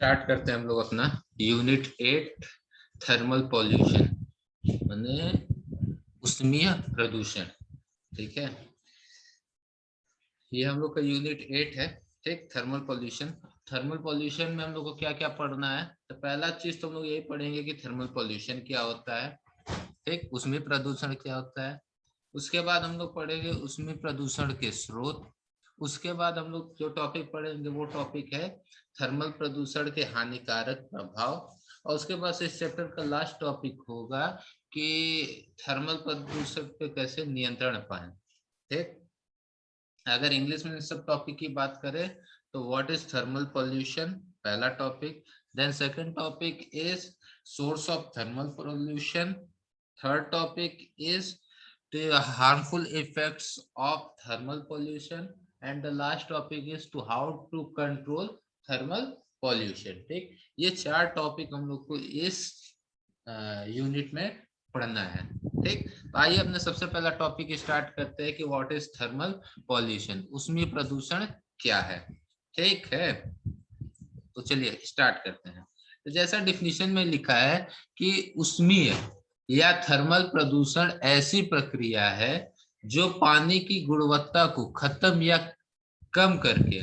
Start करते हैं हम लोग अपना यूनिट 8 थर्मल पॉल्यूशन माने उष्मीय प्रदूषण। ठीक है, ये हम लोग का यूनिट 8 है। ठीक, थर्मल पॉल्यूशन। थर्मल पॉल्यूशन में हम लोग को क्या क्या पढ़ना है? तो पहला चीज तो हम लोग यही पढ़ेंगे कि थर्मल पॉल्यूशन क्या होता है। ठीक, उष्मीय प्रदूषण क्या होता है। उसके बाद हम लोग पढ़ेंगे उष्मीय प्रदूषण के स्रोत। उसके बाद हम लोग जो टॉपिक पढ़ेंगे वो टॉपिक है थर्मल प्रदूषण के हानिकारक प्रभाव। और उसके बाद इस चैप्टर का लास्ट टॉपिक होगा कि थर्मल प्रदूषण पे कैसे नियंत्रण पाए। ठीक, अगर इंग्लिश में सब टॉपिक की बात करें तो व्हाट इज थर्मल पॉल्यूशन, पहला टॉपिक। Then second topic is source of thermal pollution. Third topic is the harmful effects of thermal pollution, and the last topic is to how to control thermal pollution। ठीक, ये चार topic हम लोग को इस unit में पढ़ना है। ठीक, तो आइए अपने सबसे पहला टॉपिक स्टार्ट करते हैं कि व्हाट इज थर्मल पॉल्यूशन, उष्मीय प्रदूषण क्या है। ठीक है, तो चलिए स्टार्ट करते हैं। तो जैसा डिफिनीशन में लिखा है कि उष्मीय या थर्मल प्रदूषण ऐसी प्रक्रिया है जो पानी की गुणवत्ता को खत्म या कम करके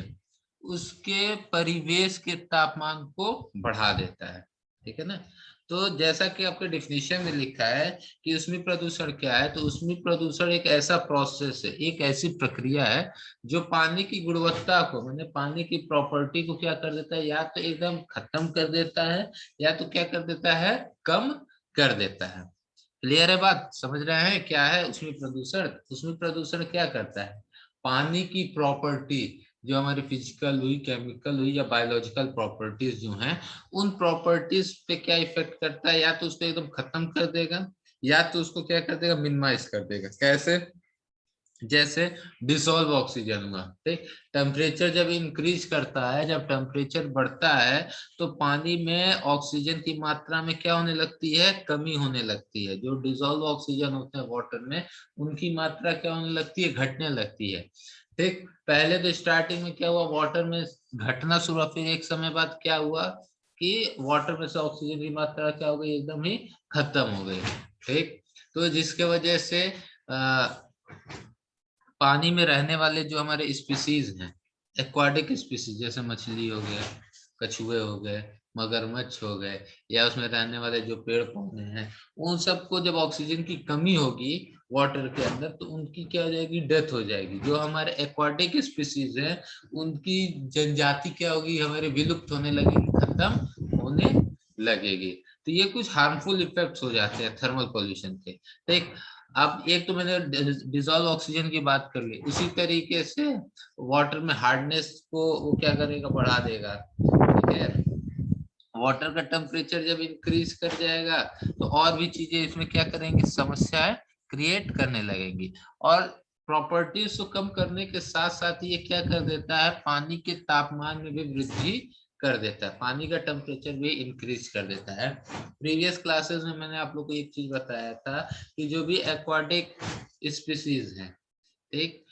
उसके परिवेश के तापमान को बढ़ा देता है। ठीक है ना। तो जैसा कि आपके डिफिनीशन में लिखा है कि उष्मीय प्रदूषण क्या है, तो उष्मीय प्रदूषण एक ऐसा प्रोसेस है, एक ऐसी प्रक्रिया है जो पानी की गुणवत्ता को माने पानी की प्रॉपर्टी को क्या कर देता है, या तो एकदम खत्म कर देता है या तो क्या कर देता है, कम कर देता है। क्लियर है बात, समझ रहे हैं क्या है उष्मीय प्रदूषण? उष्मीय प्रदूषण क्या करता है, पानी की प्रॉपर्टी जो हमारी फिजिकल हुई, केमिकल हुई या बायोलॉजिकल प्रॉपर्टीज जो हैं, उन प्रॉपर्टीज पे क्या इफेक्ट करता है, या तो उसको एकदम खत्म कर देगा या तो उसको क्या कर देगा, मिनिमाइज कर देगा। कैसे? जैसे डिसॉल्व ऑक्सीजन हुआ। ठीक, टेम्परेचर जब इंक्रीज करता है, जब टेम्परेचर बढ़ता है तो पानी में ऑक्सीजन की मात्रा में क्या होने लगती है, कमी होने लगती है। जो डिसॉल्व ऑक्सीजन होते हैं वाटर में, उनकी मात्रा क्या होने लगती है, घटने लगती है। ठीक, पहले तो स्टार्टिंग में क्या हुआ, वाटर में घटना शुरू हुआ, फिर एक समय बाद क्या हुआ कि वाटर में से ऑक्सीजन की मात्रा क्या हो गई, एकदम ही खत्म हो गई। ठीक, तो जिसके वजह से पानी में रहने वाले जो हमारे स्पीसीज हैं, एक्वाटिक स्पीसीज, जैसे मछली हो गया, कछुए हो गए, मगरमच्छ हो गए, या उसमें रहने वाले जो पेड़ पौधे हैं, उन सबको जब ऑक्सीजन की कमी होगी वाटर के अंदर तो उनकी क्या हो जाएगी, डेथ हो जाएगी। जो हमारे एक्वाटिक स्पीसीज हैं उनकी जनजाति क्या होगी, हमारे विलुप्त होने लगेगी, खत्म होने लगेगी। तो ये कुछ हार्मफुल इफेक्ट्स हो जाते हैं थर्मल पॉल्यूशन के। ठीक, अब एक तो मैंने डिसॉल्व ऑक्सीजन की बात कर ली, उसी तरीके से वाटर में हार्डनेस को वो क्या करेगा, बढ़ा देगा। ठीक है, वाटर का टेम्परेचर जब इंक्रीज कर जाएगा तो और भी चीजें इसमें क्या करेंगी, समस्याएं क्रिएट करने लगेंगी। और प्रॉपर्टीज को कम करने के साथ साथ ये क्या कर देता है, पानी के तापमान में भी वृद्धि कर देता है, पानी का टेम्परेचर भी इंक्रीज कर देता है। प्रीवियस क्लासेस में मैंने आप लोग को एक चीज बताया था कि जो भी एक्वाटिक स्पीसीज हैं, एक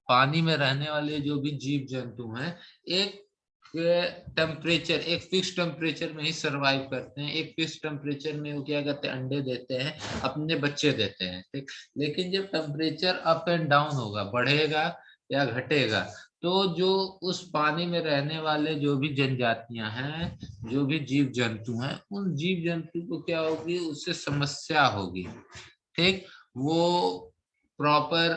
पानी में रहने वाले जो भी जीव जंतु हैं, एक टेम्परेचर, एक फिक्स टेम्परेचर में ही सरवाइव करते हैं। एक फिक्स टेम्परेचर में वो क्या करते हैं, अंडे देते हैं, अपने बच्चे देते हैं। ठीक, लेकिन जब टेम्परेचर अप एंड डाउन होगा, बढ़ेगा या घटेगा, तो जो उस पानी में रहने वाले जो भी जनजातियां हैं, जो भी जीव जंतु हैं, उन जीव जंतु को क्या होगी, उससे समस्या होगी। ठीक, वो प्रॉपर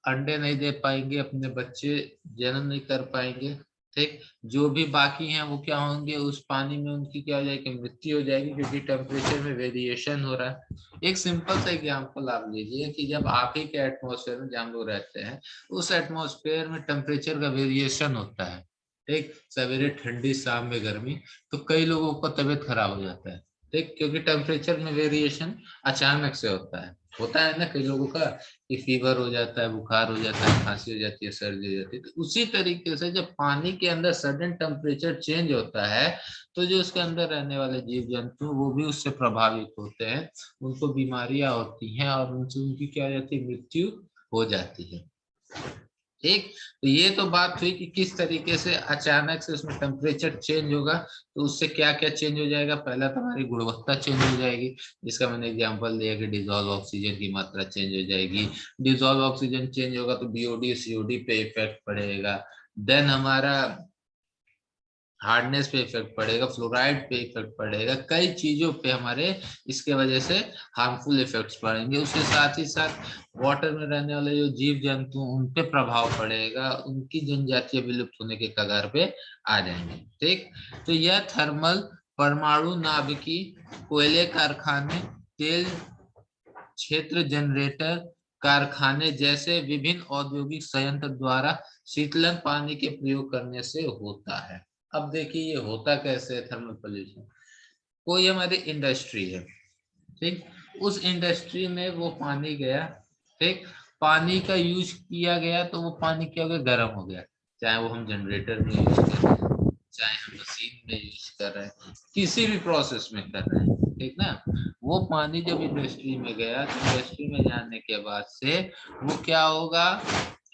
अंडे नहीं दे पाएंगे, अपने बच्चे जन्म नहीं कर पाएंगे। ठीक, जो भी बाकी हैं वो क्या होंगे, उस पानी में उनकी क्या हो जाएगी, मृत्यु हो जाएगी, क्योंकि टेम्परेचर में वेरिएशन हो रहा है। एक सिंपल सा एग्जांपल आप लीजिए कि जब आप ही के एटमॉस्फेयर में जहाँ लोग रहते हैं, उस एटमॉस्फेयर में टेम्परेचर का वेरिएशन होता है। ठीक, सवेरे ठंडी, शाम में गर्मी, तो कई लोगों का तबीयत खराब हो जाता है। ठीक, क्योंकि टेम्परेचर में वेरिएशन अचानक से होता है ना, कई लोगों का कि फीवर हो जाता है, बुखार हो जाता है, खांसी हो जाती है, सर्दी हो जाती है। तो उसी तरीके से जब पानी के अंदर सडन टेम्परेचर चेंज होता है तो जो उसके अंदर रहने वाले जीव जंतु वो भी उससे प्रभावित होते हैं, उनको बीमारियां होती हैं और उनसे उनकी क्या हो जाती है, मृत्यु हो जाती है। ठीक। तो ये तो बात हुई कि किस तरीके से अचानक से उसमें टेम्परेचर चेंज होगा, तो उससे क्या क्या चेंज हो जाएगा। पहला तो हमारी गुणवत्ता चेंज हो जाएगी, जिसका मैंने एग्जांपल दिया कि डिजोल्व ऑक्सीजन की मात्रा चेंज हो जाएगी। डिजोल्व ऑक्सीजन चेंज होगा तो बीओडी सीओडी पे इफेक्ट पड़ेगा। देन हमारा हार्डनेस पे इफेक्ट पड़ेगा, फ्लोराइड पे इफेक्ट पड़ेगा, कई चीजों पे हमारे इसके वजह से हार्मफुल इफेक्ट्स पड़ेंगे। उसके साथ ही साथ वाटर में रहने वाले जो जीव जंतु उन पे प्रभाव पड़ेगा, उनकी जनजातियां विलुप्त होने के कगार पे आ जाएंगे। ठीक। तो यह थर्मल परमाणु नाभिकी, कोयले कारखाने, तेल क्षेत्र जनरेटर कारखाने जैसे विभिन्न औद्योगिक संयंत्र द्वारा शीतलन पानी के प्रयोग करने से होता है। अब देखिए ये होता कैसे है थर्मल पोल्यूशन। कोई हमारी इंडस्ट्री है, ठीक, उस इंडस्ट्री में वो पानी गया, ठीक, पानी का यूज किया गया तो वो पानी क्या हो गया, गर्म हो गया। चाहे वो हम जनरेटर में यूज कर रहे हैं, चाहे हम मशीन में यूज कर रहे हैं, किसी भी प्रोसेस में कर रहे हैं, ठीक ना। वो पानी जब इंडस्ट्री में गया तो इंडस्ट्री में जाने के बाद से वो क्या होगा,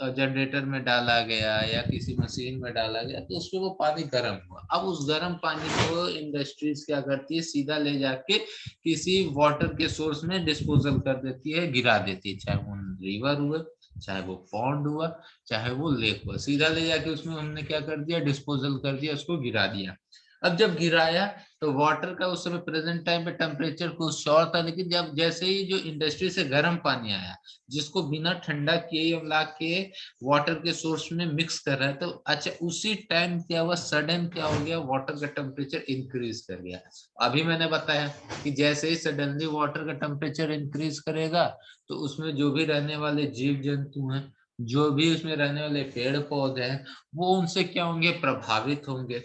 जनरेटर में डाला गया या किसी मशीन में डाला गया तो उसमें वो पानी गर्म हुआ। अब उस गर्म पानी को इंडस्ट्रीज क्या करती है, सीधा ले जाके किसी वाटर के सोर्स में डिस्पोजल कर देती है, गिरा देती है। चाहे वो रिवर हुआ, चाहे वो पॉन्ड हुआ, चाहे वो लेक हुआ, सीधा ले जाके उसमें हमने क्या कर दिया, डिस्पोजल कर दिया, उसको गिरा दिया। अब जब गिराया तो वाटर का उस समय प्रेजेंट टाइम पे टेम्परेचर कुछ और था, लेकिन जब जैसे ही जो इंडस्ट्री से गर्म पानी आया, जिसको बिना ठंडा किए हम ला के वाटर के सोर्स में मिक्स कर रहे हैं, तो अच्छा उसी टाइम क्या हुआ, सडन क्या हो गया, वाटर का टेम्परेचर इंक्रीज कर गया। अभी मैंने बताया कि जैसे ही सडनली वाटर का टेम्परेचर इंक्रीज करेगा तो उसमें जो भी रहने वाले जीव जंतु हैं, जो भी उसमें रहने वाले पेड़ पौधे हैं, वो उनसे क्या होंगे, प्रभावित होंगे।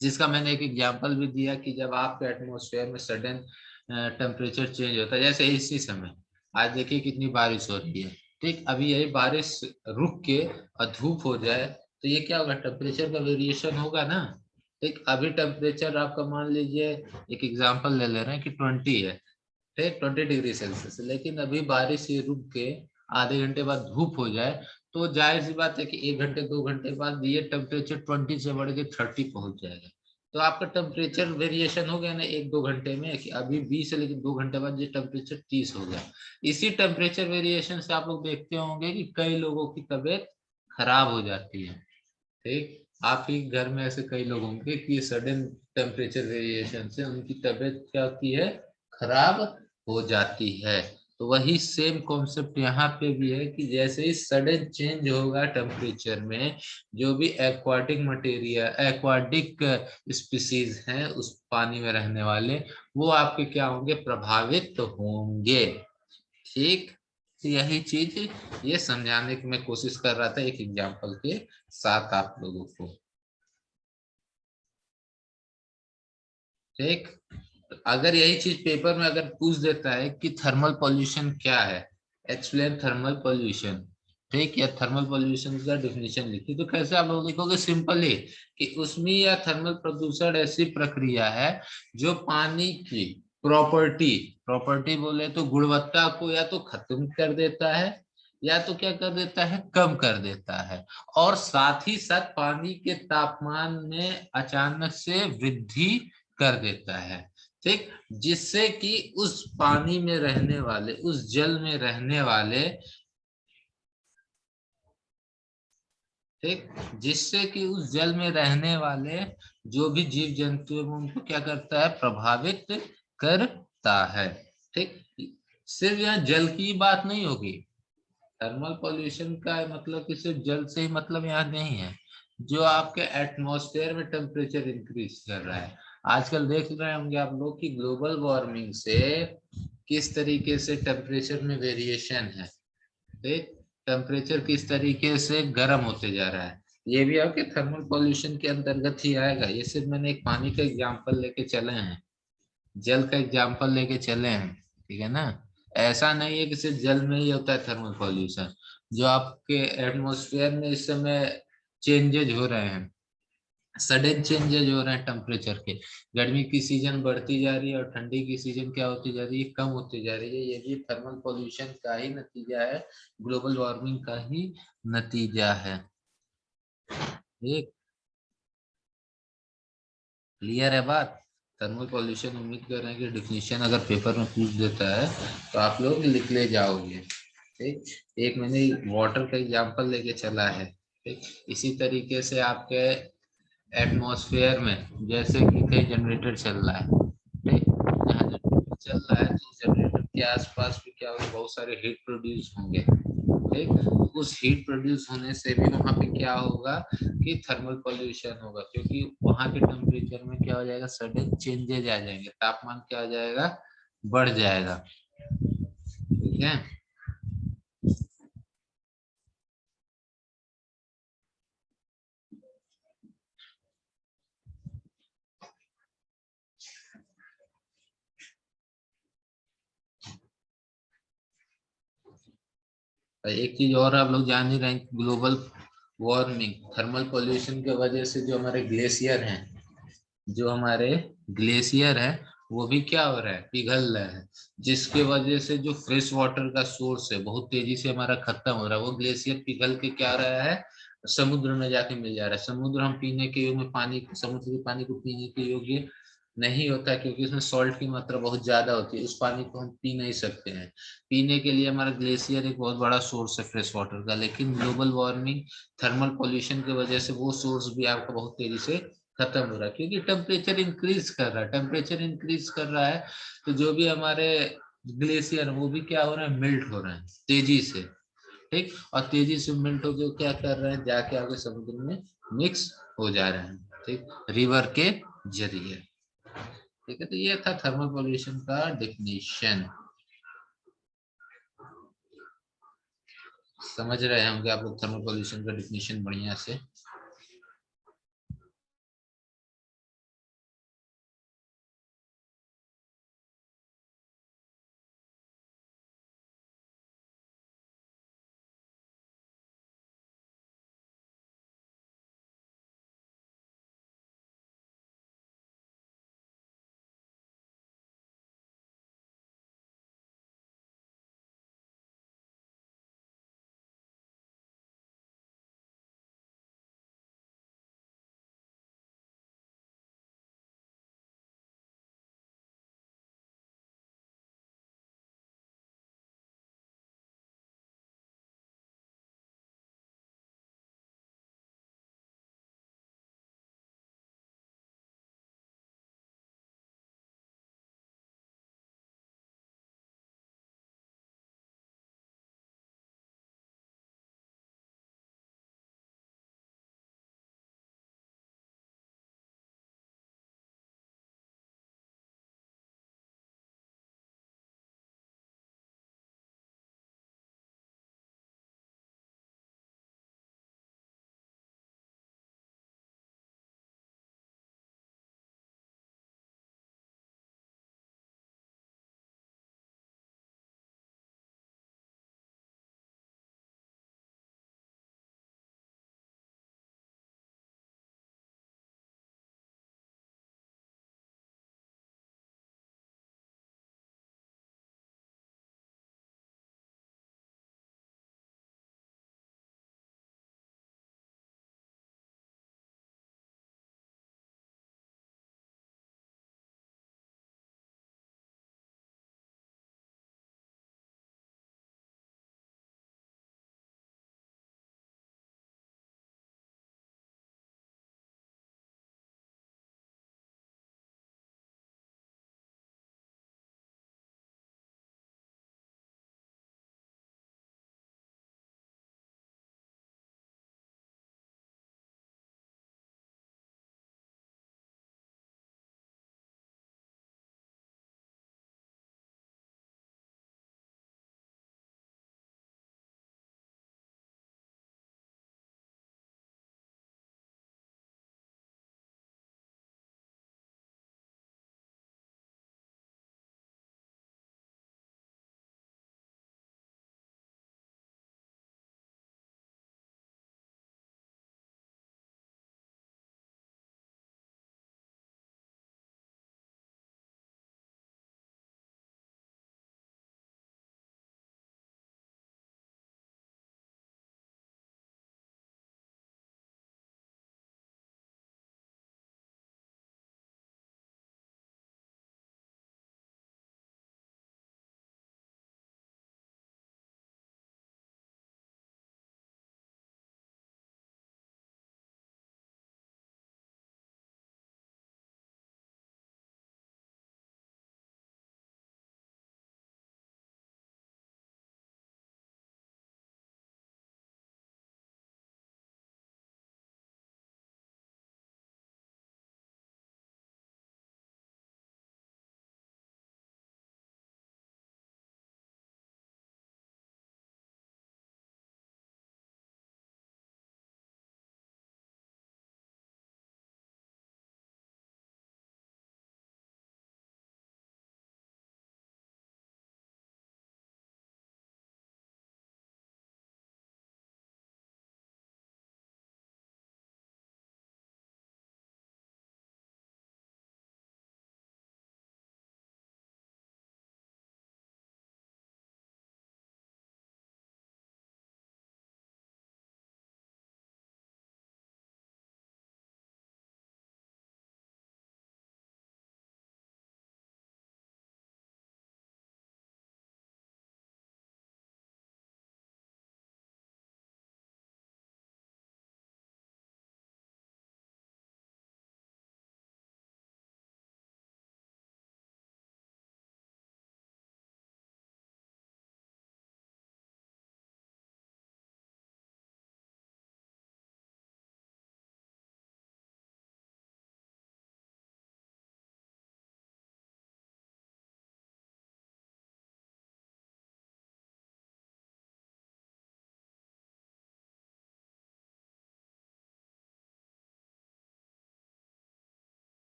जिसका मैंने एक एग्जांपल भी दिया कि जब आपके एटमॉस्फेयर में सडन टेम्परेचर चेंज होता है, जैसे इसी समय आज देखिए कितनी बारिश हो रही है, ठीक, अभी यही बारिश रुक के और धूप हो जाए तो ये क्या होगा, टेम्परेचर का वेरिएशन होगा ना। ठीक, अभी टेम्परेचर आपका मान लीजिए, एक एग्जांपल ले ले रहे हैं कि 20 है, ठीक, 20 डिग्री सेल्सियस, लेकिन अभी बारिश ये रुक के आधे घंटे बाद धूप हो जाए तो जाहिर सी बात है कि 1 घंटे 2 घंटे बाद ये टेम्परेचर 20 से बढ़ के 30 पहुंच जाएगा। तो आपका टेम्परेचर वेरिएशन हो गया ना 1 2 घंटे में, कि अभी 20 है लेकिन 2 घंटे बाद ये टेम्परेचर 30 हो गया। इसी टेम्परेचर वेरिएशन से आप लोग देखते होंगे कि कई लोगों की तबीयत खराब हो जाती है। ठीक, आप ही घर में ऐसे कई लोग होंगे कि सडन टेम्परेचर वेरिएशन से उनकी तबीयत क्या होती है, खराब हो जाती है। तो वही सेम कॉन्सेप्ट यहाँ पे भी है कि जैसे ही सडन चेंज होगा टेम्परेचर में, जो भी एक्वाटिक मटेरियल, एक्वाटिक स्पीसीज हैं उस पानी में रहने वाले, वो आपके क्या होंगे, प्रभावित होंगे। ठीक, तो यही चीज ये समझाने की मैं कोशिश कर रहा था एक एग्जांपल के साथ आप लोगों को। ठीक, अगर यही चीज पेपर में अगर पूछ देता है कि थर्मल पॉल्यूशन क्या है, एक्सप्लेन थर्मल पॉल्यूशन, ठीक, या थर्मल पॉल्यूशन का डेफिनेशन लिखी, तो कैसे आप लोग लिखोगे, सिंपली कि उसमें या थर्मल प्रदूषण ऐसी प्रक्रिया है जो पानी की प्रॉपर्टी, प्रॉपर्टी बोले तो गुणवत्ता को या तो खत्म कर देता है या तो क्या कर देता है, कम कर देता है, और साथ ही साथ पानी के तापमान में अचानक से वृद्धि कर देता है। ठीक, जिससे कि उस पानी में रहने वाले, उस जल में रहने वाले, ठीक, जिससे कि उस जल में रहने वाले जो भी जीव जंतु है उनको क्या करता है, प्रभावित करता है। ठीक, सिर्फ यहाँ जल की बात नहीं होगी, थर्मल पॉल्यूशन का मतलब कि सिर्फ जल से ही मतलब यहाँ नहीं है, जो आपके एटमॉस्फेयर में टेम्परेचर इंक्रीज कर रहा है। आजकल देख रहे होंगे आप लोग कि ग्लोबल वार्मिंग से किस तरीके से टेम्परेचर में वेरिएशन है, ठीक, टेम्परेचर किस तरीके से गर्म होते जा रहा है, ये भी आपके थर्मल पॉल्यूशन के अंतर्गत ही आएगा। ये सिर्फ मैंने एक पानी का एग्जाम्पल लेके चले हैं, जल का एग्जाम्पल लेके चले हैं, ठीक है ना। ऐसा नहीं है कि सिर्फ जल में ही होता है थर्मल पॉल्यूशन, जो आपके एटमॉस्फेयर में इस समय चेंजेज हो रहे हैं, सडन चेंजेज हो रहे हैं टेम्परेचर के। गर्मी की सीजन बढ़ती जा रही है और ठंडी की सीजन क्या होती जा रही है, कम होती जा रही है। ये भी थर्मल पॉल्यूशन का ही नतीजा है, ग्लोबल वार्मिंग का ही नतीजा है। एक क्लियर है बात। थर्मल पॉल्यूशन उम्मीद कर रहे हैं कि डिफिनीशन अगर पेपर में पूछ देता है तो आप लोग लिख ले जाओगे। ठीक, एक मैंने वाटर का एग्जांपल लेके चला है। ठीक, इसी तरीके से आपके एटमॉस्फेयर में जैसे कि कहीं जनरेटर चल रहा है, ठीक, जहाँ जनरेटर चल रहा है तो जनरेटर के आसपास भी क्या होगा, बहुत सारे हीट प्रोड्यूस होंगे। ठीक, उस हीट प्रोड्यूस होने से भी वहां पे क्या होगा कि थर्मल पॉल्यूशन होगा, क्योंकि वहां के टेम्परेचर में क्या हो जाएगा, सडन चेंजेज आ जाएंगे, तापमान क्या हो जाएगा, बढ़ जाएगा। ठीक है। एक चीज और आप लोग जान ही रहे हैं, ग्लोबल वार्मिंग थर्मल पॉल्यूशन की वजह से जो हमारे ग्लेशियर हैं, जो हमारे ग्लेशियर है वो भी क्या हो रहा है, पिघल रहा है। जिसके वजह से जो फ्रेश वाटर का सोर्स है बहुत तेजी से हमारा खत्म हो रहा है। वो ग्लेशियर पिघल के क्या रहा है, समुद्र में जाके मिल जा रहा है। समुद्र हम पीने के योग्य में पानी, समुद्र के पानी को पीने के योग्य नहीं होता, क्योंकि उसमें सॉल्ट की मात्रा बहुत ज्यादा होती है। उस पानी को हम पी नहीं सकते हैं। पीने के लिए हमारा ग्लेशियर एक बहुत बड़ा सोर्स है फ्रेश वाटर का, लेकिन ग्लोबल वार्मिंग थर्मल पॉल्यूशन की वजह से वो सोर्स भी आपका बहुत तेजी से खत्म हो रहा है, क्योंकि टेम्परेचर इंक्रीज कर रहा है। टेम्परेचर इंक्रीज कर रहा है तो जो भी हमारे ग्लेशियर वो भी क्या हो रहा है, मेल्ट हो रहे हैं तेजी से। ठीक, और तेजी से मेल्ट होकर क्या कर रहे हैं, जाके आगे समुद्र में मिक्स हो जा रहे हैं। ठीक, रिवर के जरिए। ठीक है, तो ये था थर्मल पॉल्यूशन का डेफिनेशन। समझ रहे होंगे आप लोग थर्मल पॉल्यूशन का डेफिनेशन बढ़िया से।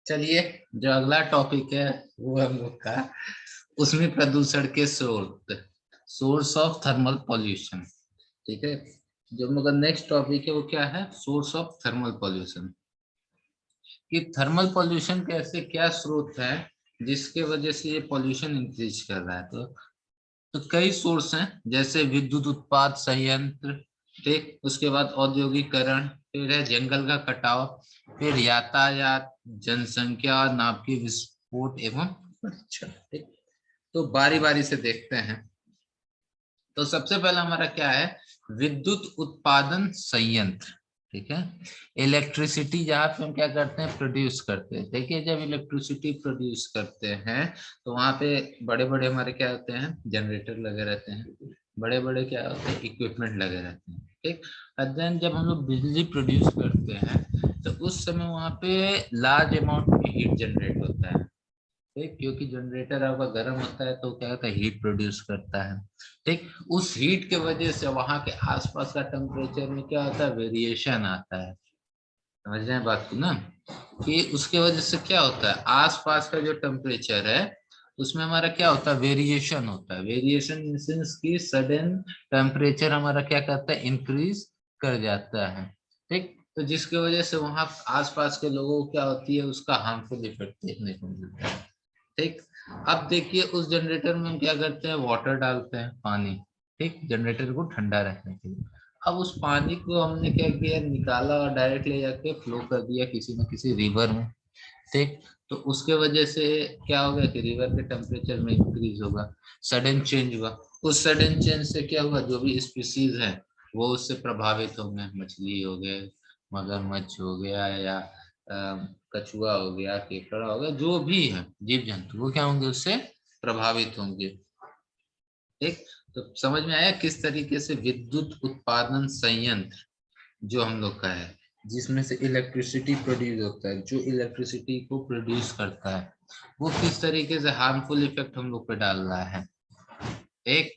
चलिए, जो अगला टॉपिक है वो हम लोग का, उसमें प्रदूषण के स्रोत, सोर्स ऑफ थर्मल पॉल्यूशन। ठीक है, जो हम लोग का नेक्स्ट टॉपिक है वो क्या है, सोर्स ऑफ थर्मल पॉल्यूशन। कि थर्मल पॉल्यूशन के ऐसे क्या स्रोत है जिसके वजह से ये पॉल्यूशन इंक्रीज कर रहा है। तो कई सोर्स हैं, जैसे विद्युत उत्पाद संयंत्र, ठीक, उसके बाद औद्योगिकरण, फिर है जंगल का कटाव, फिर यातायात, जनसंख्या और नाभिकीय विस्फोट एवं प्रदूषण। ठीक, तो बारी बारी से देखते हैं। तो सबसे पहला हमारा क्या है, विद्युत उत्पादन संयंत्र। ठीक है, इलेक्ट्रिसिटी जहाँ पे हम क्या करते हैं, प्रोड्यूस करते हैं। देखिए, जब इलेक्ट्रिसिटी प्रोड्यूस करते हैं तो वहां पे बड़े बड़े हमारे क्या होते हैं, जनरेटर लगे रहते हैं, बड़े बड़े क्या होते हैं, इक्विपमेंट लगे रहते हैं। ठीक, और देन जब हम लोग बिजली प्रोड्यूस करते हैं तो उस समय वहां पे लार्ज अमाउंट में हीट जनरेट होता है। ठीक, क्योंकि जनरेटर आपका गर्म होता है तो क्या होता है, हीट प्रोड्यूस करता है। ठीक, उस हीट के वजह से वहां के आसपास का टेम्परेचर में क्या होता है, वेरिएशन आता है। समझ रहे हैं बात को ना, कि उसके वजह से क्या होता है, आसपास का जो टेम्परेचर है उसमें हमारा क्या होता है, वेरिएशन होता है। वेरिएशन इन सेंस की सडन टेम्परेचर हमारा क्या करता है, इंक्रीज कर जाता है। ठीक, तो जिसकी वजह से वहां आसपास के लोगों को क्या होती है, उसका हार्मफुल इफेक्ट देखने को मिलता है। ठीक, अब देखिए उस जनरेटर में हम क्या करते हैं, वाटर डालते हैं, पानी। ठीक, जनरेटर को ठंडा रखने के लिए। अब उस पानी को हमने क्या किया, निकाला और डायरेक्ट ले जाके फ्लो कर दिया किसी न किसी रिवर में। ठीक, तो उसके वजह से क्या हो गया कि रिवर के टेम्परेचर में इंक्रीज होगा, सडन चेंज हुआ। उस सडन चेंज से क्या हुआ, जो भी स्पीसीज है वो उससे प्रभावित होंगे, मछली हो गए, मगरमच्छ हो गया, या कछुआ हो गया, केकड़ा हो गया, जो भी है जीव जंतु, वो क्या होंगे, उससे प्रभावित होंगे। ठीक, तो समझ में आया किस तरीके से विद्युत उत्पादन संयंत्र जो हम लोग का है, जिसमें से इलेक्ट्रिसिटी प्रोड्यूस होता है, जो इलेक्ट्रिसिटी को प्रोड्यूस करता है, वो किस तरीके से हार्मफुल इफेक्ट हम लोग पे डाल रहा है। एक,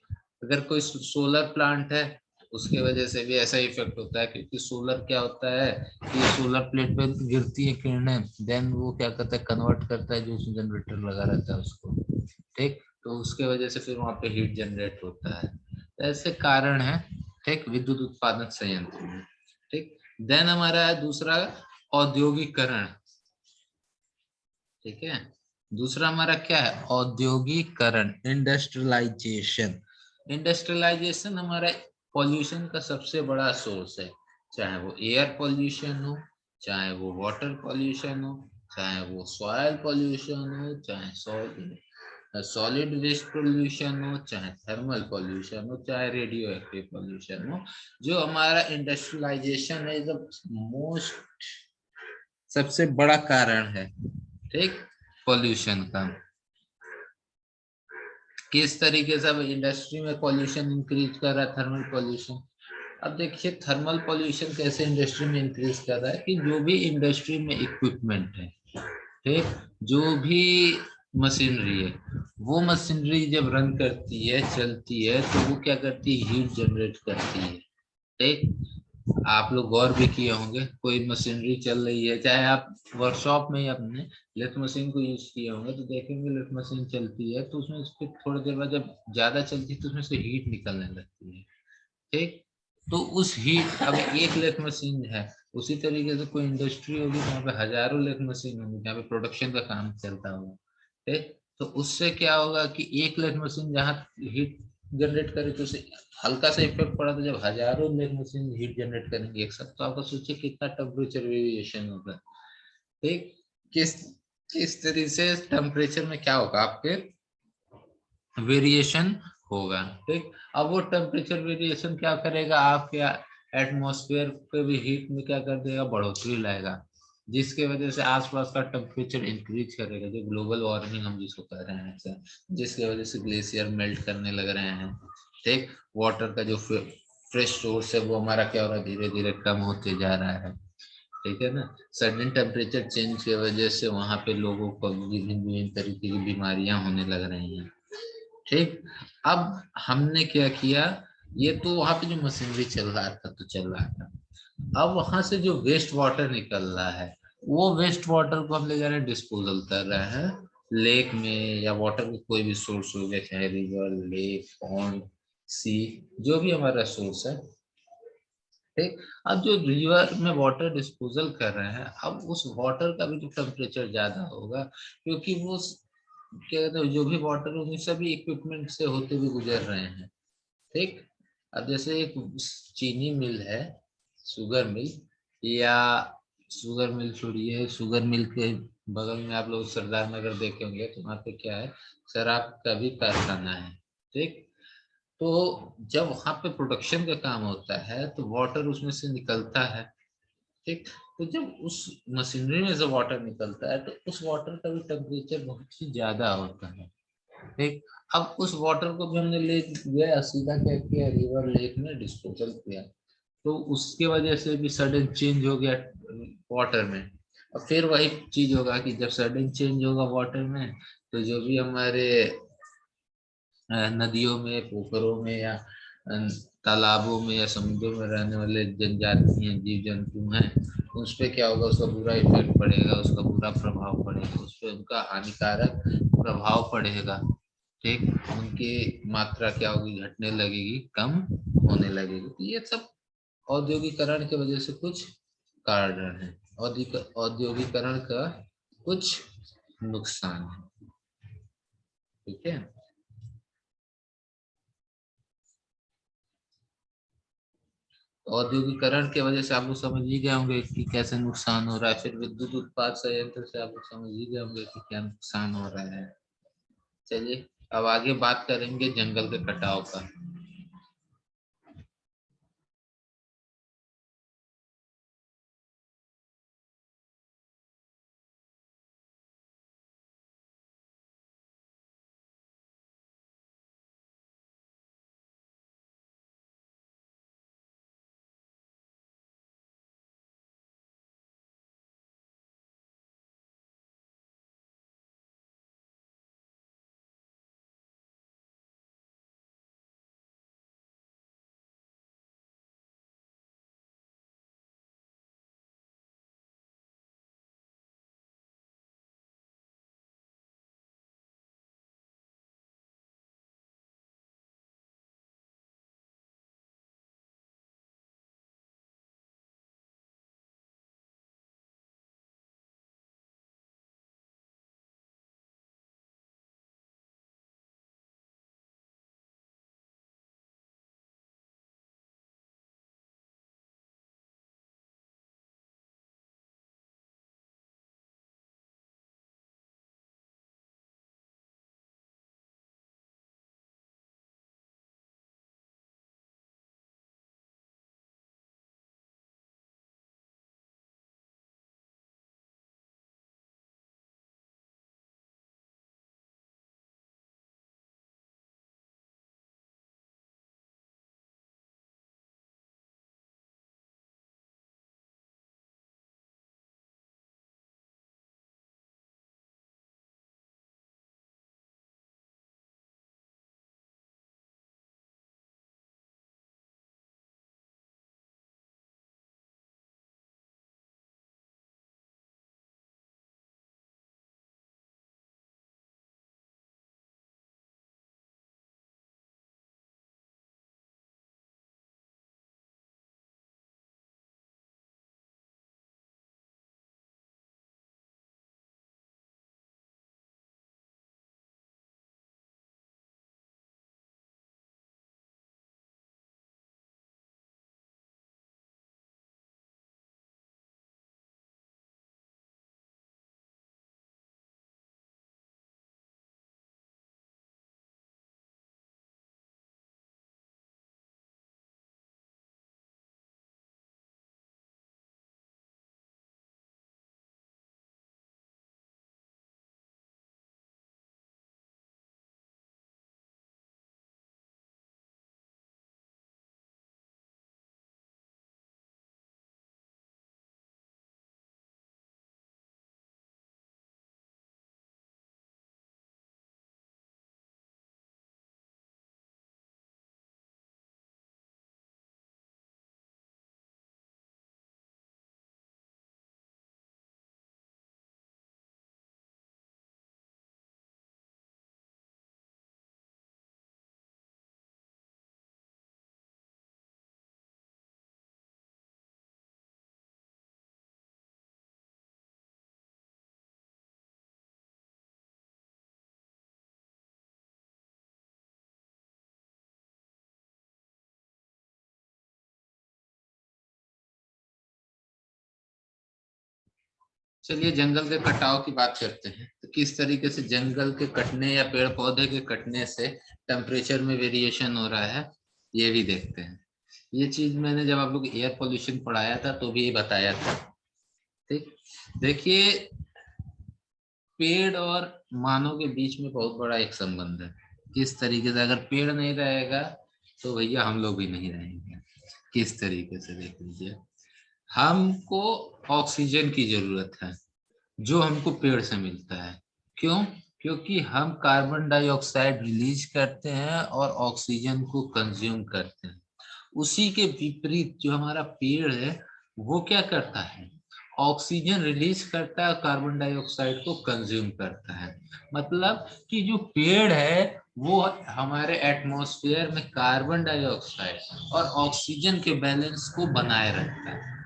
अगर कोई सोलर प्लांट है, उसके वजह से भी ऐसा इफेक्ट होता है, क्योंकि सोलर क्या होता है कि सोलर प्लेट पे गिरती है किरणें, देन वो क्या करता है, कन्वर्ट करता है जो उसमें जनरेटर लगा रहता है उसको। ठीक, तो उसके वजह से फिर वहां पे हीट जनरेट होता है। तो ऐसे कारण है, ठीक, विद्युत उत्पादन संयंत्र में। ठीक, देन हमारा है दूसरा, औद्योगिकरण। ठीक है, दूसरा हमारा क्या है, औद्योगिकरण, इंडस्ट्रियलाइजेशन। इंडस्ट्रियलाइजेशन हमारा पॉल्यूशन का सबसे बड़ा सोर्स है, चाहे वो एयर पॉल्यूशन हो, चाहे वो वाटर पॉल्यूशन हो, चाहे वो सॉइल पॉल्यूशन हो, चाहे सॉलिड वेस्ट पॉल्यूशन हो, चाहे थर्मल पॉल्यूशन हो, चाहे रेडियो एक्टिव पॉल्यूशन हो। जो हमारा इंडस्ट्रियलाइजेशन है, मोस्ट सबसे बड़ा कारण है, ठीक, पॉल्यूशन का। किस तरीके से अब इंडस्ट्री में पॉल्यूशन इंक्रीज कर रहा है, थर्मल पॉल्यूशन। अब देखिए थर्मल पॉल्यूशन कैसे इंडस्ट्री में इंक्रीज कर रहा है, कि जो भी इंडस्ट्री में इक्विपमेंट है, ठीक, जो भी मशीनरी है, वो मशीनरी जब रन करती है, चलती है, तो वो क्या करती है, हीट जनरेट करती है। ठीक, आप लोग गौर भी किए होंगे, कोई मशीनरी चल रही है, चाहे आप वर्कशॉप में ही अपने लिफ्ट मशीन को यूज किए होंगे, तो देखेंगे लिफ्ट मशीन चलती है तो उसमें उसके थोड़ी देर बाद जब ज्यादा चलती है तो उसमें से हीट निकलने लगती है। ठीक, तो उस हीट, अब एक लिफ्ट मशीन है, उसी तरीके से कोई इंडस्ट्री होगी तो वहाँ पे हजारों लिफ्ट मशीन होंगी जहाँ पे प्रोडक्शन का काम चलता होगा। ठीक, तो उससे क्या होगा कि एक लिफ्ट मशीन जहाँ हीट जनरेट करे तो उसे हल्का सा इफेक्ट पड़ा, तो जब हजारों लिफ्ट मशीन हीट जनरेट करेंगे एक साथ, तो आपको सोचिए कितना टेम्परेचर वेरिएशन होगा। ठीक, किस किस तरीके से टेम्परेचर में क्या होगा, आपके वेरिएशन होगा। ठीक, अब वो टेम्परेचर वेरिएशन क्या करेगा, आपके एटमॉस्फेयर पे भी हीट में क्या कर देगा, बढ़ोतरी लाएगा, जिसके वजह से आसपास का टेम्परेचर इंक्रीज करेगा, जो ग्लोबल वार्मिंग हम जिसको कह रहे हैं सर, जिसकी वजह से ग्लेशियर मेल्ट करने लग रहे हैं। ठीक, वाटर का जो फ्रेश सोर्स है वो हमारा क्या हो रहा है, धीरे धीरे कम होते जा रहा है। ठीक है ना, सडन टेम्परेचर चेंज की वजह से वहां पे लोगों को विभिन्न विभिन्न तरीके की बीमारियां होने लग रही हैं। ठीक, अब हमने क्या किया, ये तो वहां पे जो मशीनरी चल रहा था तो चल रहा था, अब वहां से जो वेस्ट वाटर निकल रहा है वो वेस्ट वाटर को हम ले जा रहे हैं, डिस्पोजल कर रहे हैं लेक में, या वाटर के कोई भी सोर्स हो गया, चाहे रिवर, लेक, पॉन्ड, सी, जो भी हमारा सोर्स है। ठीक। अब जो रिवर में वाटर डिस्पोजल कर रहे हैं, अब उस वाटर का भी तो टेम्परेचर ज्यादा होगा, क्योंकि वो क्या कहते हैं, जो भी वाटर उन सभी इक्विपमेंट से होते हुए गुजर रहे हैं। ठीक। अब जैसे एक चीनी मिल है, शुगर मिल, या शुगर मिल छोड़िए, शुगर मिल के बगल में आप लोग सरदार नगर देखे होंगे, तो वहाँ पे क्या है, शराब का भी कारखाना है। ठीक। तो जब वहां पे प्रोडक्शन का काम होता है तो वाटर उसमें से निकलता है। ठीक। तो जब उस मशीनरी में से वाटर निकलता है तो उस वाटर का भी टेम्परेचर बहुत ही ज्यादा होता है। ठीक। अब उस वाटर को भी हमने ले गया सीधा क्या किया, रिवर लेक में डिस्पोजल किया, तो उसके वजह से भी सडन चेंज हो गया वाटर में। और फिर वही चीज होगा कि जब सडन चेंज होगा वाटर में, तो जो भी हमारे नदियों में, पोखरों में, या तालाबों में, या समुद्रों में रहने वाले जनजाति हैं, जीव जंतु हैं, उस पे क्या होगा, उसका बुरा इफेक्ट पड़ेगा, उसका बुरा प्रभाव पड़ेगा, उस पे उनका हानिकारक प्रभाव पड़ेगा। ठीक। उनकी मात्रा क्या होगी, घटने लगेगी, कम होने लगेगी। तो ये सब औद्योगिकरण की वजह से कुछ कारण है, औद्योगिकरण का कुछ नुकसान है। ठीक है। औद्योगिकरण की वजह से आप लोग समझ ही गए होंगे कि कैसे नुकसान हो रहा है, फिर विद्युत उत्पाद संयंत्र से आप लोग समझ ही गए होंगे कि क्या नुकसान हो रहा है। चलिए, अब आगे बात करेंगे जंगल के कटाव का। चलिए जंगल के कटाव की बात करते हैं। तो किस तरीके से जंगल के कटने या पेड़ पौधे के कटने से टेम्परेचर में वेरिएशन हो रहा है, ये भी देखते हैं। ये चीज मैंने जब आप लोग एयर पोल्यूशन पढ़ाया था तो भी ये बताया था। ठीक, देखिए पेड़ और मानव के बीच में बहुत बड़ा एक संबंध है। किस तरीके से, अगर पेड़ नहीं रहेगा तो भैया हम लोग भी नहीं रहेंगे। किस तरीके से देख लीजिए, हमको ऑक्सीजन की जरूरत है जो हमको पेड़ से मिलता है। क्यों? क्योंकि हम कार्बन डाइऑक्साइड रिलीज करते हैं और ऑक्सीजन को कंज्यूम करते हैं। उसी के विपरीत जो हमारा पेड़ है वो क्या करता है, ऑक्सीजन रिलीज करता है, कार्बन डाइऑक्साइड को कंज्यूम करता है। मतलब कि जो पेड़ है वो हमारे एटमॉस्फेयर में कार्बन डाइऑक्साइड और ऑक्सीजन के बैलेंस को बनाए रखता है।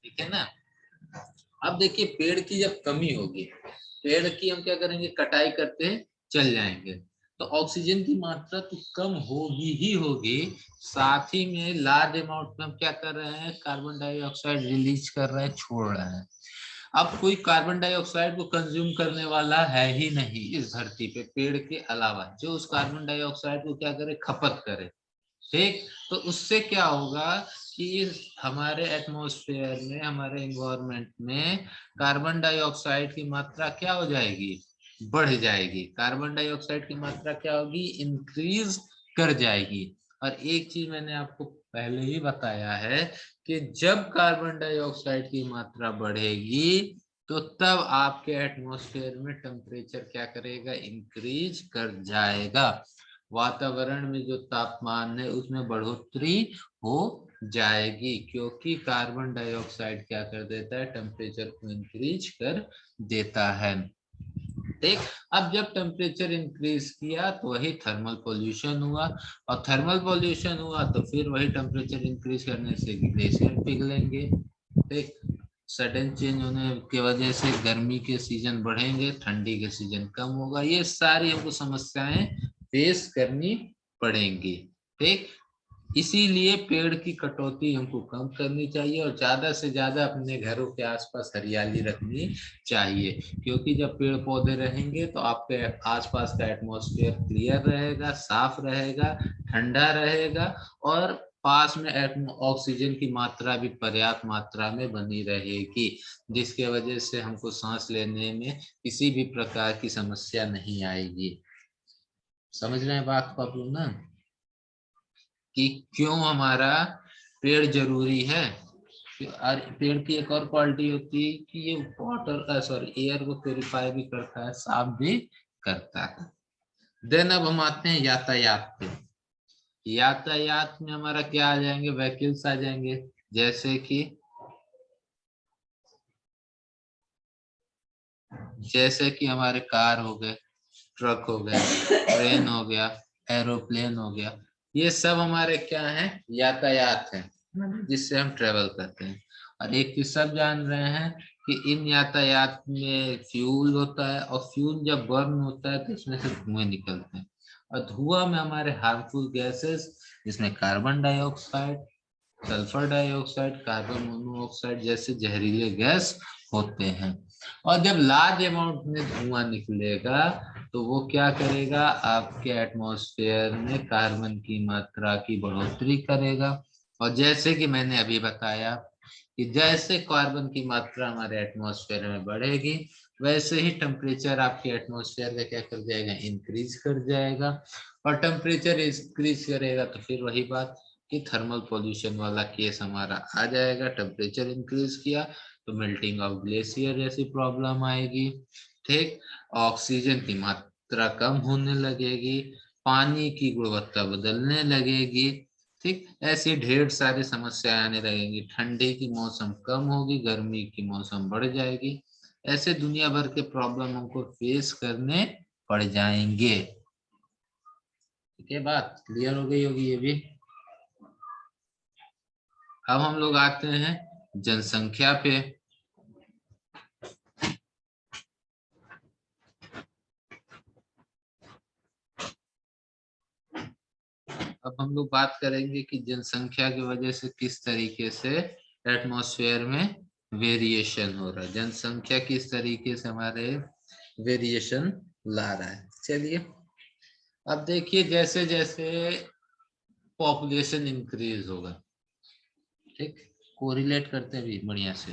ठीक है ना। अब देखिए पेड़ की जब कमी होगी, पेड़ की हम क्या करेंगे, कटाई करते चल जाएंगे, तो ऑक्सीजन की मात्रा तो कम होगी ही होगी, साथ ही में लार्ज अमाउंट में हम क्या कर रहे हैं, कार्बन डाइऑक्साइड रिलीज कर रहे हैं, छोड़ रहे हैं। अब कोई कार्बन डाइऑक्साइड को कंज्यूम करने वाला है ही नहीं इस धरती पे, पेड़ के अलावा, जो उस कार्बन डाइऑक्साइड को क्या करे, खपत करे। ठीक, तो उससे क्या होगा कि हमारे एटमॉस्फेयर में, हमारे एनवायरनमेंट में कार्बन डाइऑक्साइड की मात्रा क्या हो जाएगी, बढ़ जाएगी। कार्बन डाइऑक्साइड की मात्रा क्या होगी, इंक्रीज कर जाएगी। और एक चीज मैंने आपको पहले ही बताया है कि जब कार्बन डाइऑक्साइड की मात्रा बढ़ेगी तो तब आपके एटमॉस्फेयर में टेम्परेचर क्या करेगा, इंक्रीज कर जाएगा। वातावरण में जो तापमान है उसमें बढ़ोतरी हो जाएगी, क्योंकि कार्बन डाइऑक्साइड क्या कर देता है, टेम्परेचर को इंक्रीज कर देता है। ठीक, अब जब टेम्परेचर इंक्रीज किया तो वही थर्मल पोल्यूशन हुआ, और थर्मल पोल्यूशन हुआ तो फिर वही टेम्परेचर इंक्रीज करने से ग्लेशियर पिघलेंगे। ठीक, सडन चेंज होने की वजह से गर्मी के सीजन बढ़ेंगे, ठंडी के सीजन कम होगा। ये सारी हमको समस्याएं फेस करनी पड़ेंगी। ठीक, इसीलिए पेड़ की कटौती हमको कम करनी चाहिए और ज्यादा से ज्यादा अपने घरों के आसपास हरियाली रखनी चाहिए, क्योंकि जब पेड़ पौधे रहेंगे तो आपके आसपास का एटमॉस्फेयर क्लियर रहेगा, साफ रहेगा, ठंडा रहेगा, और पास में ऑक्सीजन की मात्रा भी पर्याप्त मात्रा में बनी रहेगी, जिसके वजह से हमको सांस लेने में किसी भी प्रकार की समस्या नहीं आएगी। समझ रहे हैं बात को आप लोग ना, कि क्यों हमारा पेड़ जरूरी है। और पेड़ की एक और क्वालिटी होती है कि ये वाटर सॉरी एयर को प्योरीफाई भी करता है, साफ भी करता है। देन अब हम आते हैं यातायात पे। यातायात में हमारा क्या आ जाएंगे, व्हीकल्स आ जाएंगे, जैसे कि हमारे कार हो गए, ट्रक हो गया, ट्रेन हो गया, एरोप्लेन हो गया। ये सब हमारे क्या है, यातायात है, जिससे हम ट्रेवल करते हैं। और एक चीज सब जान रहे हैं कि इन यातायात में फ्यूल होता है, और फ्यूल जब बर्न होता है तो इसमें से धुएं निकलते हैं, और धुआं में हमारे हार्मफुल गैसेस, जिसमें carbon dioxide, sulphur dioxide, carbon monoxide जैसे जहरीले गैस होते हैं। और जब लार्ज अमाउंट में धुआं निकलेगा तो वो क्या करेगा, आपके एटमॉस्फेयर में कार्बन की मात्रा की बढ़ोतरी करेगा। और जैसे कि मैंने अभी बताया कि जैसे कार्बन की मात्रा हमारे एटमॉस्फेयर में बढ़ेगी, वैसे ही टेम्परेचर आपके एटमॉस्फेयर का क्या कर जाएगा, इंक्रीज कर जाएगा। और टेम्परेचर इंक्रीज करेगा तो फिर वही बात कि थर्मल पोल्यूशन वाला केस हमारा आ जाएगा। टेम्परेचर इंक्रीज किया तो मेल्टिंग ऑफ ग्लेशियर जैसी प्रॉब्लम आएगी। ठीक, ऑक्सीजन की मात्रा कम होने लगेगी, पानी की गुणवत्ता बदलने लगेगी। ठीक, ऐसी ढेर सारी समस्याएं आने लगेंगी। ठंडी की मौसम कम होगी, गर्मी की मौसम बढ़ जाएगी। ऐसे दुनिया भर के प्रॉब्लम हमको फेस करने पड़ जाएंगे। ठीक है, बात क्लियर हो गई होगी ये भी। अब हम लोग आते हैं जनसंख्या पे। अब हम लोग बात करेंगे कि जनसंख्या की वजह से किस तरीके से एटमॉस्फेयर में वेरिएशन हो रहा है, जनसंख्या किस तरीके से हमारे वेरिएशन ला रहा है। चलिए अब देखिए, जैसे जैसे पॉपुलेशन इंक्रीज होगा, ठीक, कोरिलेट करते भी बढ़िया से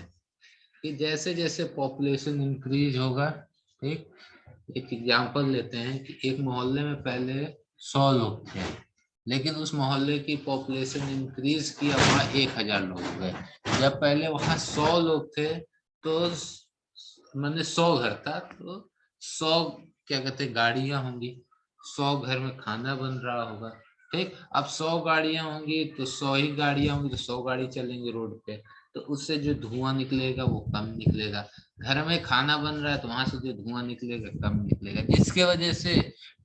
कि जैसे जैसे पॉपुलेशन इंक्रीज होगा, ठीक, एक एग्जांपल लेते हैं कि एक मोहल्ले में पहले 100 लोग थे, लेकिन उस मोहल्ले की पॉपुलेशन इंक्रीज की, अब वहाँ 1000 लोग हो गए। जब पहले वहाँ 100 लोग थे तो मैंने 100 घर था, तो 100 क्या कहते हैं गाड़ियां होंगी, 100 घर में खाना बन रहा होगा, ठीक। अब 100 गाड़ियां होंगी तो 100 ही गाड़ियां होंगी तो 100 गाड़ी चलेंगे रोड पे, तो उससे जो धुआं निकलेगा वो कम निकलेगा। घर में खाना बन रहा है तो वहां से जो धुआं निकलेगा कम निकलेगा, जिसके वजह से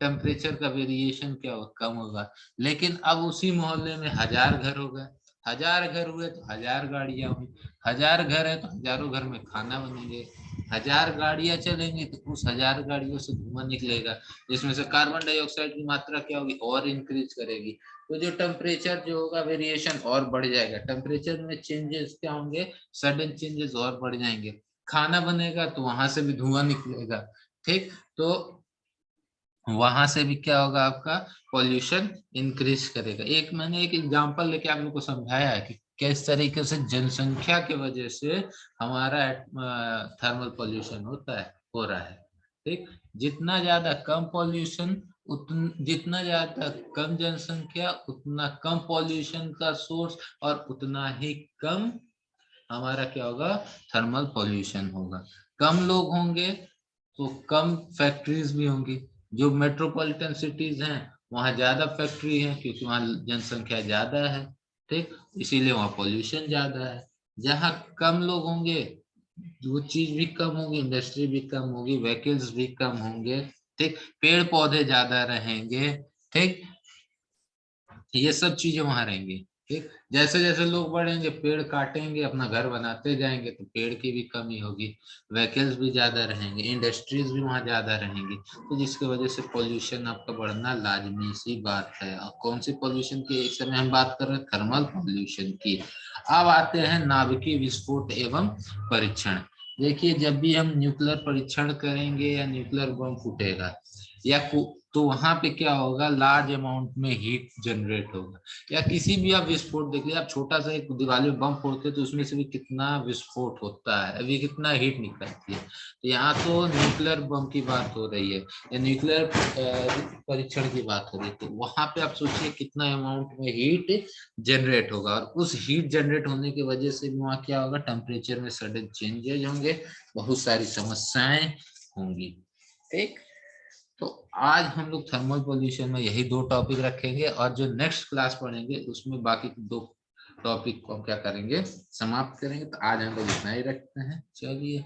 टेम्परेचर का वेरिएशन क्या हो, कम होगा। लेकिन अब उसी मोहल्ले में 1000 घर हो गए, 1000 घर हुए तो 1000 गाड़ियां हुई, 1000 घर है तो हजारों घर में खाना बनेंगे, 1000 गाड़ियां चलेंगी तो उस 1000 गाड़ियों से धुआं निकलेगा, जिसमें से कार्बन डाइऑक्साइड की मात्रा क्या होगी, और इंक्रीज करेगी। तो जो टेम्परेचर जो होगा वेरिएशन और बढ़ जाएगा, टेम्परेचर में चेंजेस क्या होंगे, सडन चेंजेस और बढ़ जाएंगे। खाना बनेगा तो वहां से भी धुआं निकलेगा, ठीक। तो वहां से भी क्या होगा, आपका पॉल्यूशन इंक्रीज करेगा। एक मैंने एक एग्जांपल लेके आप लोग को समझाया है कि किस तरीके से जनसंख्या की वजह से हमारा थर्मल पॉल्यूशन होता है, हो रहा है, ठीक। जितना ज्यादा कम पॉल्यूशन, जितना ज्यादा कम जनसंख्या उतना कम पॉल्यूशन का सोर्स, और उतना ही कम हमारा क्या होगा, थर्मल पॉल्यूशन होगा। कम लोग होंगे तो कम फैक्ट्रीज भी होंगी। जो मेट्रोपॉलिटन सिटीज हैं वहाँ ज्यादा फैक्ट्री है क्योंकि वहाँ जनसंख्या ज्यादा है, ठीक, इसीलिए वहाँ पॉल्यूशन ज्यादा है। जहाँ कम लोग होंगे वो चीज भी कम होगी, इंडस्ट्री भी कम होगी, व्हीकल्स भी कम होंगे, ठीक, पेड़ पौधे ज्यादा रहेंगे, ठीक, ये सब चीजें वहां रहेंगी, ठीक। जैसे जैसे लोग बढ़ेंगे पेड़ काटेंगे अपना घर बनाते जाएंगे तो पेड़ की भी कमी होगी, व्हीकल्स भी ज्यादा रहेंगे, इंडस्ट्रीज भी वहां ज्यादा रहेंगी, तो जिसकी वजह से पॉल्यूशन आपका बढ़ना लाजमी सी बात है। और कौन सी पॉल्यूशन की इस समय हम बात कर रहे हैं, थर्मल पॉल्यूशन की। अब आते हैं नाभिकीय विस्फोट एवं परीक्षण। देखिए जब भी हम न्यूक्लियर परीक्षण करेंगे या न्यूक्लियर बम फूटेगा या तो वहां पे क्या होगा, लार्ज अमाउंट में हीट जनरेट होगा। या किसी भी आप विस्फोट देख लिया, आप छोटा सा एक दिवाली में बम फोड़ते हैं तो उसमें से भी कितना विस्फोट होता है, अभी कितना हीट निकलती है। तो यहाँ तो न्यूक्लियर बम की बात हो रही है या न्यूक्लियर परीक्षण की बात हो रही है, तो वहां पे आप सोचिए कितना अमाउंट में हीट जनरेट होगा, और उस हीट जनरेट होने की वजह से वहाँ क्या होगा, टेम्परेचर में सडन चेंजेस होंगे, बहुत सारी समस्याएं होंगी, ठीक। तो आज हम लोग थर्मल पोल्यूशन में यही 2 टॉपिक रखेंगे, और जो नेक्स्ट क्लास पढ़ेंगे उसमें बाकी 2 टॉपिक को हम क्या करेंगे, समाप्त करेंगे। तो आज हम लोग इतना ही रखते हैं, चलिए।